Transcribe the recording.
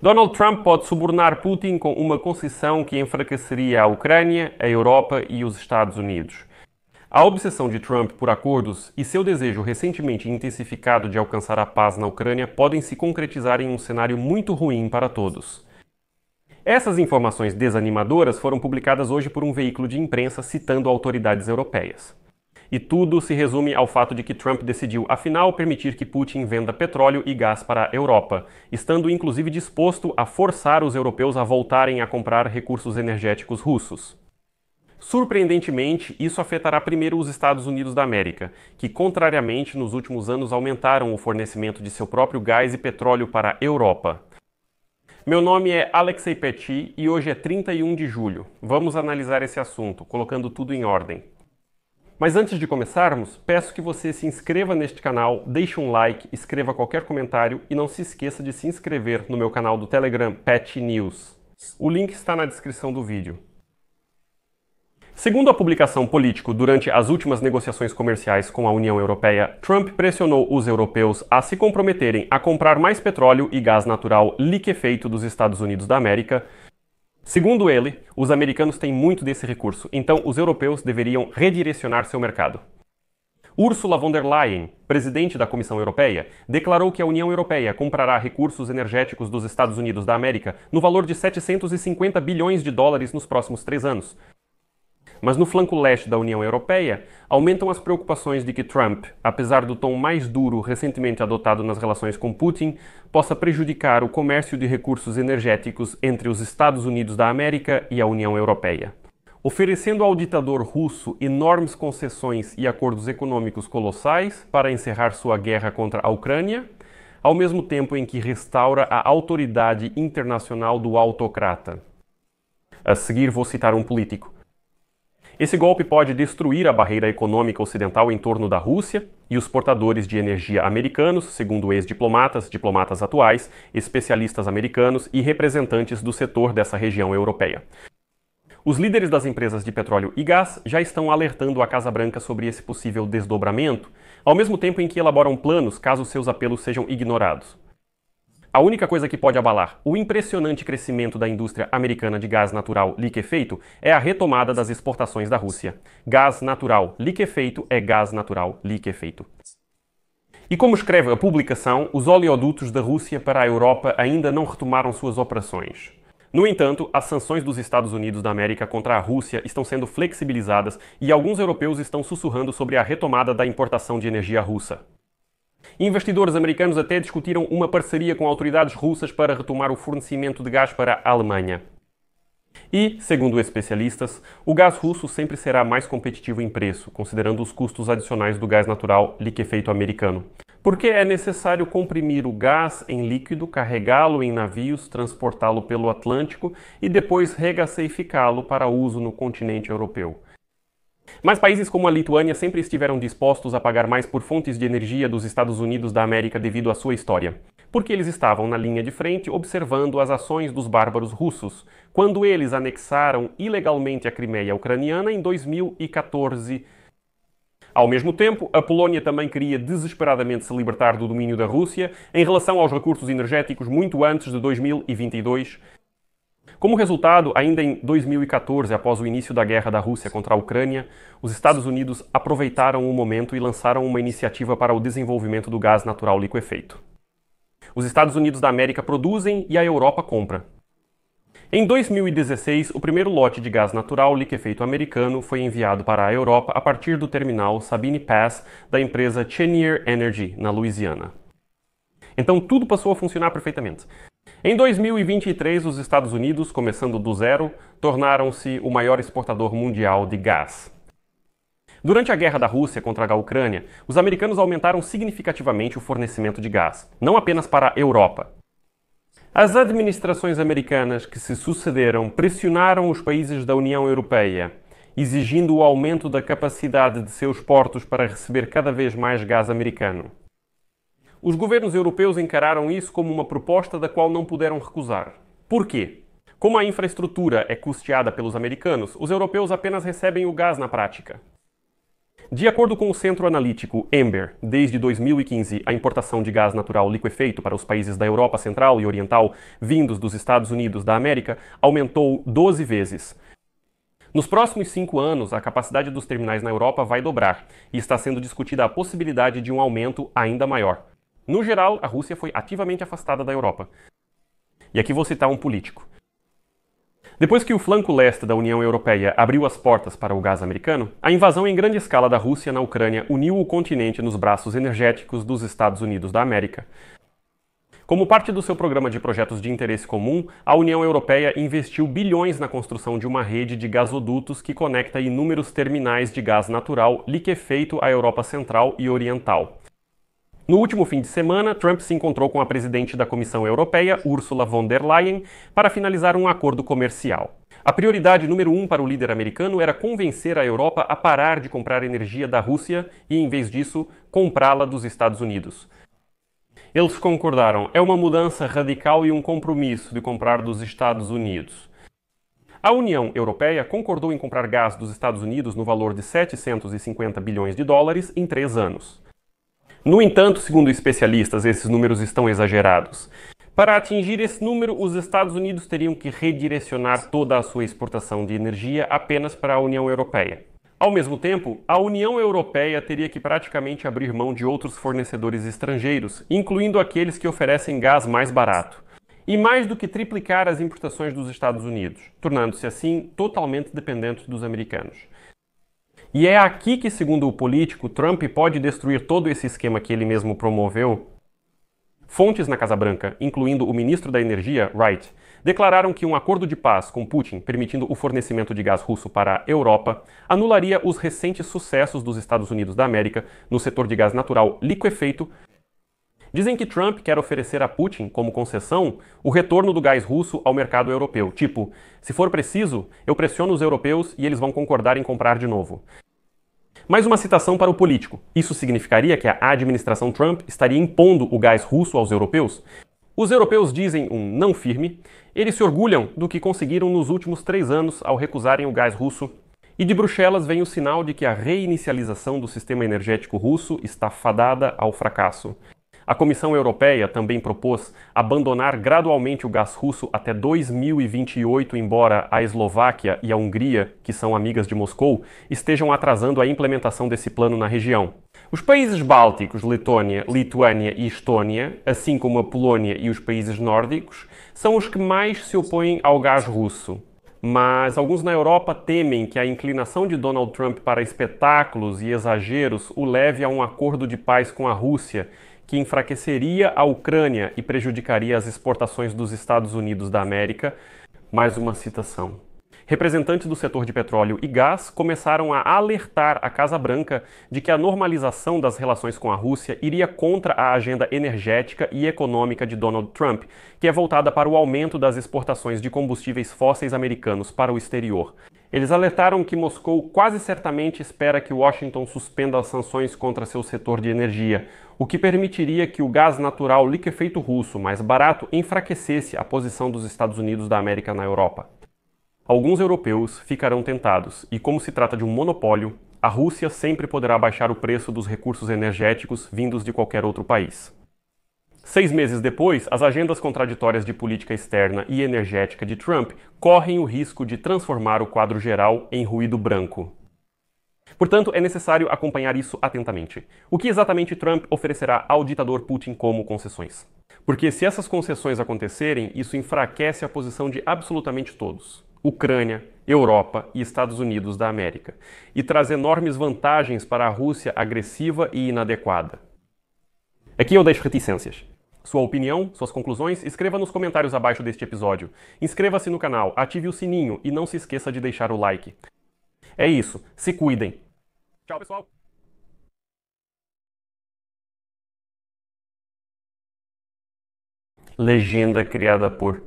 Donald Trump pode subornar Putin com uma concessão que enfraqueceria a Ucrânia, a Europa e os Estados Unidos. A obsessão de Trump por acordos e seu desejo recentemente intensificado de alcançar a paz na Ucrânia podem se concretizar em um cenário muito ruim para todos. Essas informações desanimadoras foram publicadas hoje por um veículo de imprensa citando autoridades europeias. E tudo se resume ao fato de que Trump decidiu, afinal, permitir que Putin venda petróleo e gás para a Europa, estando inclusive disposto a forçar os europeus a voltarem a comprar recursos energéticos russos. Surpreendentemente, isso afetará primeiro os Estados Unidos da América, que, contrariamente, nos últimos anos aumentaram o fornecimento de seu próprio gás e petróleo para a Europa. Meu nome é Alexei Petit e hoje é 31 de julho. Vamos analisar esse assunto, colocando tudo em ordem. Mas antes de começarmos, peço que você se inscreva neste canal, deixe um like, escreva qualquer comentário e não se esqueça de se inscrever no meu canal do Telegram Pat News. O link está na descrição do vídeo. Segundo a publicação Político, durante as últimas negociações comerciais com a União Europeia, Trump pressionou os europeus a se comprometerem a comprar mais petróleo e gás natural liquefeito dos Estados Unidos da América. Segundo ele, os americanos têm muito desse recurso, então os europeus deveriam redirecionar seu mercado. Ursula von der Leyen, presidente da Comissão Europeia, declarou que a União Europeia comprará recursos energéticos dos Estados Unidos da América no valor de 750 bilhões de dólares nos próximos 3 anos. Mas no flanco leste da União Europeia, aumentam as preocupações de que Trump, apesar do tom mais duro recentemente adotado nas relações com Putin, possa prejudicar o comércio de recursos energéticos entre os Estados Unidos da América e a União Europeia. Oferecendo ao ditador russo enormes concessões e acordos econômicos colossais para encerrar sua guerra contra a Ucrânia, ao mesmo tempo em que restaura a autoridade internacional do autocrata. A seguir vou citar um político. Esse golpe pode destruir a barreira econômica ocidental em torno da Rússia e os portadores de energia americanos, segundo ex-diplomatas, diplomatas atuais, especialistas americanos e representantes do setor dessa região europeia. Os líderes das empresas de petróleo e gás já estão alertando a Casa Branca sobre esse possível desdobramento, ao mesmo tempo em que elaboram planos caso seus apelos sejam ignorados. A única coisa que pode abalar o impressionante crescimento da indústria americana de gás natural liquefeito é a retomada das exportações da Rússia. Gás natural liquefeito é gás natural liquefeito. E como escreve a publicação, os oleodutos da Rússia para a Europa ainda não retomaram suas operações. No entanto, as sanções dos Estados Unidos da América contra a Rússia estão sendo flexibilizadas e alguns europeus estão sussurrando sobre a retomada da importação de energia russa. Investidores americanos até discutiram uma parceria com autoridades russas para retomar o fornecimento de gás para a Alemanha. E, segundo especialistas, o gás russo sempre será mais competitivo em preço, considerando os custos adicionais do gás natural liquefeito americano. Porque é necessário comprimir o gás em líquido, carregá-lo em navios, transportá-lo pelo Atlântico e depois regasificá-lo para uso no continente europeu. Mas países como a Lituânia sempre estiveram dispostos a pagar mais por fontes de energia dos Estados Unidos da América devido à sua história, porque eles estavam na linha de frente observando as ações dos bárbaros russos, quando eles anexaram ilegalmente a Crimeia ucraniana em 2014. Ao mesmo tempo, a Polônia também queria desesperadamente se libertar do domínio da Rússia em relação aos recursos energéticos muito antes de 2022. Como resultado, ainda em 2014, após o início da guerra da Rússia contra a Ucrânia, os Estados Unidos aproveitaram o momento e lançaram uma iniciativa para o desenvolvimento do gás natural liquefeito. Os Estados Unidos da América produzem e a Europa compra. Em 2016, o primeiro lote de gás natural liquefeito americano foi enviado para a Europa a partir do terminal Sabine Pass da empresa Cheniere Energy, na Louisiana. Então tudo passou a funcionar perfeitamente. Em 2023, os Estados Unidos, começando do zero, tornaram-se o maior exportador mundial de gás. Durante a guerra da Rússia contra a Ucrânia, os americanos aumentaram significativamente o fornecimento de gás, não apenas para a Europa. As administrações americanas que se sucederam pressionaram os países da União Europeia, exigindo o aumento da capacidade de seus portos para receber cada vez mais gás americano. Os governos europeus encararam isso como uma proposta da qual não puderam recusar. Por quê? Como a infraestrutura é custeada pelos americanos, os europeus apenas recebem o gás na prática. De acordo com o centro analítico Ember, desde 2015, a importação de gás natural liquefeito para os países da Europa Central e Oriental, vindos dos Estados Unidos da América, aumentou 12 vezes. Nos próximos 5 anos, a capacidade dos terminais na Europa vai dobrar, e está sendo discutida a possibilidade de um aumento ainda maior. No geral, a Rússia foi ativamente afastada da Europa. E aqui vou citar um político. Depois que o flanco leste da União Europeia abriu as portas para o gás americano, a invasão em grande escala da Rússia na Ucrânia uniu o continente nos braços energéticos dos Estados Unidos da América. Como parte do seu programa de projetos de interesse comum, a União Europeia investiu bilhões na construção de uma rede de gasodutos que conecta inúmeros terminais de gás natural liquefeito à Europa Central e Oriental. No último fim de semana, Trump se encontrou com a presidente da Comissão Europeia, Ursula von der Leyen, para finalizar um acordo comercial. A prioridade número 1 para o líder americano era convencer a Europa a parar de comprar energia da Rússia e, em vez disso, comprá-la dos Estados Unidos. Eles concordaram, é uma mudança radical e um compromisso de comprar dos Estados Unidos. A União Europeia concordou em comprar gás dos Estados Unidos no valor de 750 bilhões de dólares em 3 anos. No entanto, segundo especialistas, esses números estão exagerados. Para atingir esse número, os Estados Unidos teriam que redirecionar toda a sua exportação de energia apenas para a União Europeia. Ao mesmo tempo, a União Europeia teria que praticamente abrir mão de outros fornecedores estrangeiros, incluindo aqueles que oferecem gás mais barato, e mais do que triplicar as importações dos Estados Unidos, tornando-se assim totalmente dependente dos americanos. E é aqui que, segundo o político, Trump pode destruir todo esse esquema que ele mesmo promoveu. Fontes na Casa Branca, incluindo o ministro da Energia, Wright, declararam que um acordo de paz com Putin, permitindo o fornecimento de gás russo para a Europa, anularia os recentes sucessos dos Estados Unidos da América no setor de gás natural liquefeito. Dizem que Trump quer oferecer a Putin, como concessão, o retorno do gás russo ao mercado europeu. Tipo, se for preciso, eu pressiono os europeus e eles vão concordar em comprar de novo. Mais uma citação para o político. Isso significaria que a administração Trump estaria impondo o gás russo aos europeus? Os europeus dizem um não firme. Eles se orgulham do que conseguiram nos últimos 3 anos ao recusarem o gás russo. E de Bruxelas vem o sinal de que a reinicialização do sistema energético russo está fadada ao fracasso. A Comissão Europeia também propôs abandonar gradualmente o gás russo até 2028, embora a Eslováquia e a Hungria, que são amigas de Moscou, estejam atrasando a implementação desse plano na região. Os países bálticos, Letônia, Lituânia e Estônia, assim como a Polónia e os países nórdicos, são os que mais se opõem ao gás russo. Mas alguns na Europa temem que a inclinação de Donald Trump para espetáculos e exageros o leve a um acordo de paz com a Rússia, que enfraqueceria a Ucrânia e prejudicaria as exportações dos Estados Unidos da América. Mais uma citação. Representantes do setor de petróleo e gás começaram a alertar a Casa Branca de que a normalização das relações com a Rússia iria contra a agenda energética e econômica de Donald Trump, que é voltada para o aumento das exportações de combustíveis fósseis americanos para o exterior. Eles alertaram que Moscou quase certamente espera que Washington suspenda as sanções contra seu setor de energia, o que permitiria que o gás natural liquefeito russo mais barato enfraquecesse a posição dos Estados Unidos da América na Europa. Alguns europeus ficarão tentados, e como se trata de um monopólio, a Rússia sempre poderá baixar o preço dos recursos energéticos vindos de qualquer outro país. 6 meses depois, as agendas contraditórias de política externa e energética de Trump correm o risco de transformar o quadro geral em ruído branco. Portanto, é necessário acompanhar isso atentamente. O que exatamente Trump oferecerá ao ditador Putin como concessões? Porque se essas concessões acontecerem, isso enfraquece a posição de absolutamente todos. Ucrânia, Europa e Estados Unidos da América, e traz enormes vantagens para a Rússia agressiva e inadequada. Aqui eu deixo reticências. Sua opinião, suas conclusões, escreva nos comentários abaixo deste episódio. Inscreva-se no canal, ative o sininho e não se esqueça de deixar o like. É isso, se cuidem. Tchau, pessoal! Legenda criada por